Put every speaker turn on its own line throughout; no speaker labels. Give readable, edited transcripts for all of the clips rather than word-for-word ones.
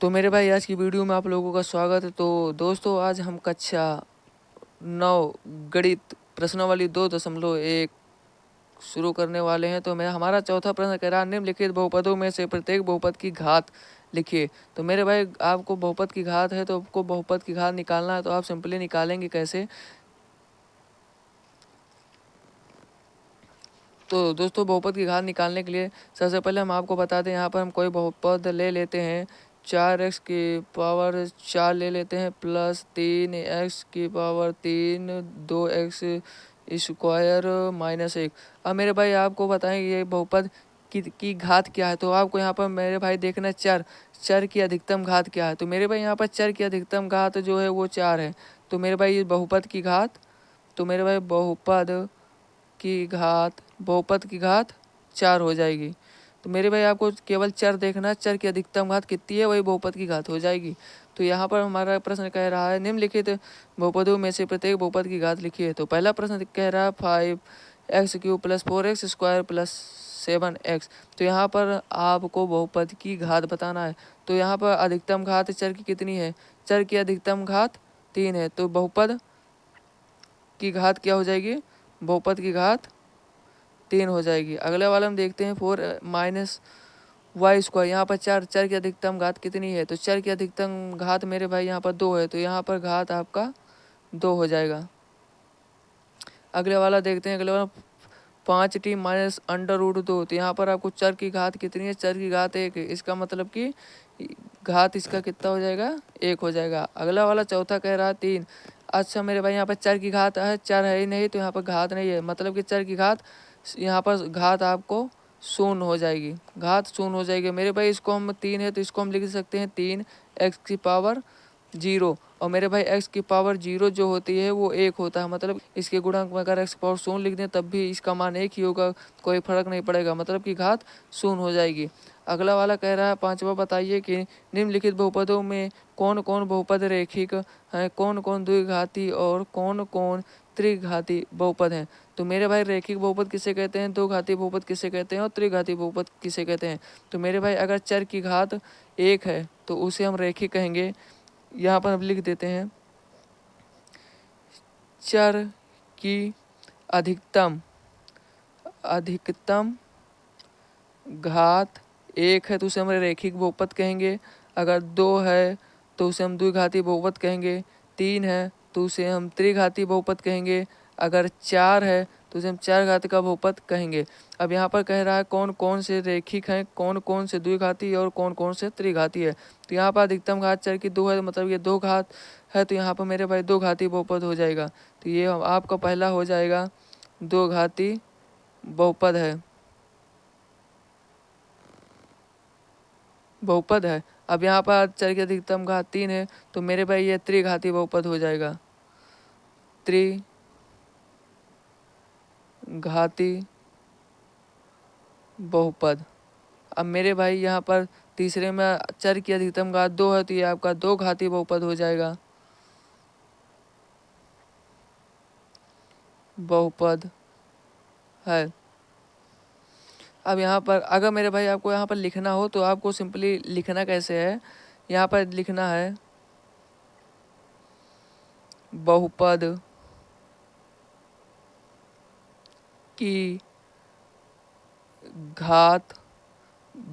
तो मेरे भाई आज की वीडियो में आप लोगों का स्वागत है। तो दोस्तों आज हम कक्षा 9 गणित प्रश्नावली 2.1 शुरू करने वाले हैं। तो मेरा हमारा चौथा प्रश्न कह रहा है निम्नलिखित बहुपदों में से प्रत्येक बहुपद की घात लिखिए। तो मेरे भाई आपको बहुपद की घात है तो आपको बहुपद की घात निकालना है। तो आप सिंपली निकालेंगे कैसे। तो दोस्तों बहुपद की घात निकालने के लिए सबसे पहले हम आपको बता दें, यहाँ पर हम कोई बहुपद ले लेते हैं। 4x की पावर 4 ले लेते हैं प्लस 3x की पावर 3 2x स्क्वायर माइनस 1। अब मेरे भाई आपको बताएं ये बहुपद की घात क्या है। तो आपको यहाँ पर मेरे भाई देखना है चर की अधिकतम घात क्या है। तो मेरे भाई यहाँ पर चर की अधिकतम घात जो है वो 4 है। तो मेरे भाई ये बहुपद की घात, तो मेरे भाई बहुपद की घात 4 हो जाएगी। तो मेरे भाई आपको केवल चर देखना, चर की अधिकतम घात कितनी है वही बहुपद की घात हो जाएगी। तो यहाँ पर हमारा प्रश्न कह रहा है निम्नलिखित बहुपदों में से प्रत्येक बहुपद की घात लिखिए। तो पहला प्रश्न कह रहा है 5x³ plus 4x square plus 7x। तो यहाँ पर आपको बहुपद की घात बताना है। तो यहाँ पर अधिकतम घात चर की कितनी है, चर की अधिकतम घात 3 है। तो बहुपद की घात क्या हो जाएगी, बहुपद की घात 3 हो जाएगी। अगले वाले हम देखते हैं 4 माइनस वाई स्क्वायर। यहाँ पर चर की अधिकतम घात कितनी है, तो चर की अधिकतम घात मेरे भाई यहाँ पर 2 है। तो यहाँ पर घात आपका 2 हो जाएगा। अगले वाला देखते हैं, अगले वाला 5t माइनस √2। तो यहाँ पर आपको चर की घात कितनी है, चर की घात 1 है। इसका मतलब कि घात इसका कितना हो जाएगा, 1 हो जाएगा। अगला वाला चौथा कह रहा है 3। अच्छा मेरे भाई यहाँ पर चर की घात है, चर है ही नहीं तो यहाँ पर घात नहीं है, मतलब कि चर की घात यहाँ पर घात आपको 0 हो जाएगी, घात 0 हो जाएगी। मेरे भाई इसको हम 3 है तो इसको हम लिख सकते हैं 3x की पावर 0। और मेरे भाई x की पावर 0 जो होती है वो 1 होता है, मतलब इसके गुणांक में अगर x पावर 0 लिख दें तब भी इसका मान 1 ही होगा, कोई फर्क नहीं पड़ेगा, मतलब कि घात 0 हो जाएगी। अगला वाला कह रहा है 5वां, बताइए कि निम्नलिखित बहुपदों में कौन कौन बहुपद रेखिक हैं, कौन कौन द्विघाती और कौन कौन त्रिघाती बहुपद हैं। तो मेरे भाई रेखिक बहुपद किसे कहते हैं, दो घाती बहुपद किसे कहते हैं और त्रिघाती बहुपद किसे कहते हैं। तो मेरे भाई अगर चर की घात 1 है तो उसे हम रेखिक कहेंगे। यहाँ पर हम लिख देते हैं चर की अधिकतम घात 1 है तो उसे हम रेखिक बहुपद कहेंगे। अगर 2 है तो उसे हम द्विघाती बहुपद कहेंगे। 3 है तो उसे हम त्रिघाती बहुपद कहेंगे। अगर 4 है तो उसे हम चार घाती का बहुपद कहेंगे। अब यहाँ पर कह रहा है कौन कौन से रेखिक हैं, कौन कौन से द्विघाती और कौन कौन से त्रिघाती है। तो यहाँ पर अधिकतम घात चर की 2 है, मतलब ये 2 घात है, तो यहाँ पर मेरे भाई 2 घाती बहुपद हो जाएगा। तो ये आपका पहला हो जाएगा 2 घाती बहुपद है। अब यहाँ पर चर की अधिकतम घात 3 है तो मेरे भाई ये त्रिघाती बहुपद हो जाएगा, त्रिघाती बहुपद। अब मेरे भाई यहाँ पर तीसरे में चर की अधिकतम घात 2 है तो ये आपका 2 घाती बहुपद हो जाएगा, बहुपद है। अब यहाँ पर अगर मेरे भाई आपको यहाँ पर लिखना हो तो आपको सिंपली लिखना कैसे है, यहाँ पर लिखना है बहुपद की घात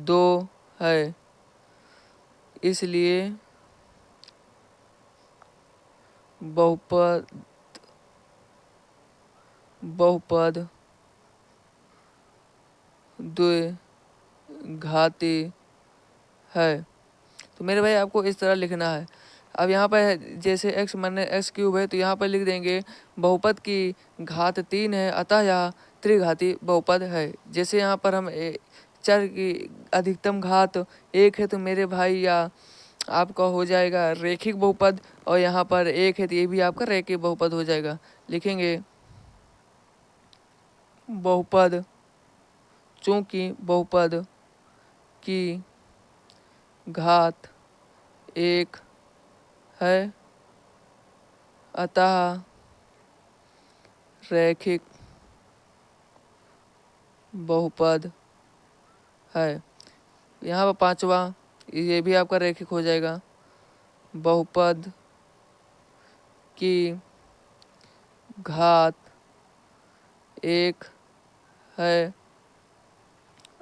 2 है, इसलिए बहुपद द्विघाती है। तो मेरे भाई आपको इस तरह लिखना है। अब यहाँ पर जैसे x माने x³ है तो यहाँ पर लिख देंगे बहुपद की घात 3 है अतः यह त्रिघाती बहुपद है। जैसे यहाँ पर हम चर की अधिकतम घात 1 है तो मेरे भाई या आपका हो जाएगा रेखिक बहुपद, और यहाँ पर 1 है तो ये भी आपका रेखिक बहुपद हो जाएगा। लिखेंगे बहुपद, चूँकि बहुपद की घात 1 है अतः रैखिक बहुपद है। यहाँ पर 5वां ये भी आपका रैखिक हो जाएगा। बहुपद की घात एक है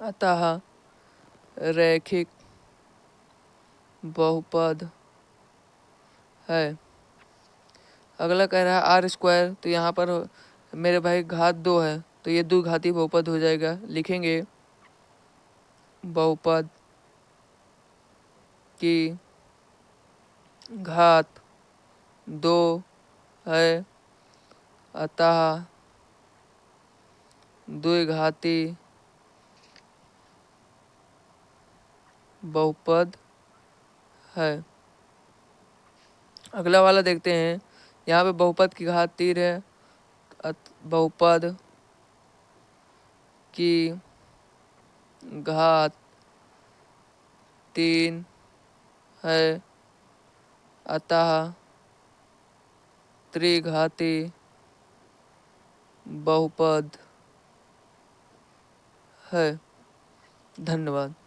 अतः रैखिक बहुपद है। अगला कह रहा है आर स्क्वायर, तो यहाँ पर मेरे भाई घात 2 है, तो ये द्विघाती बहुपद हो जाएगा। लिखेंगे बहुपद की घात 2 है अतः द्विघाती बहुपद है। अगला वाला देखते हैं। यहाँ पे बहुपद की घात 3 है, बहुपद की घात 3 है अतः त्रिघाती बहुपद है। धन्यवाद।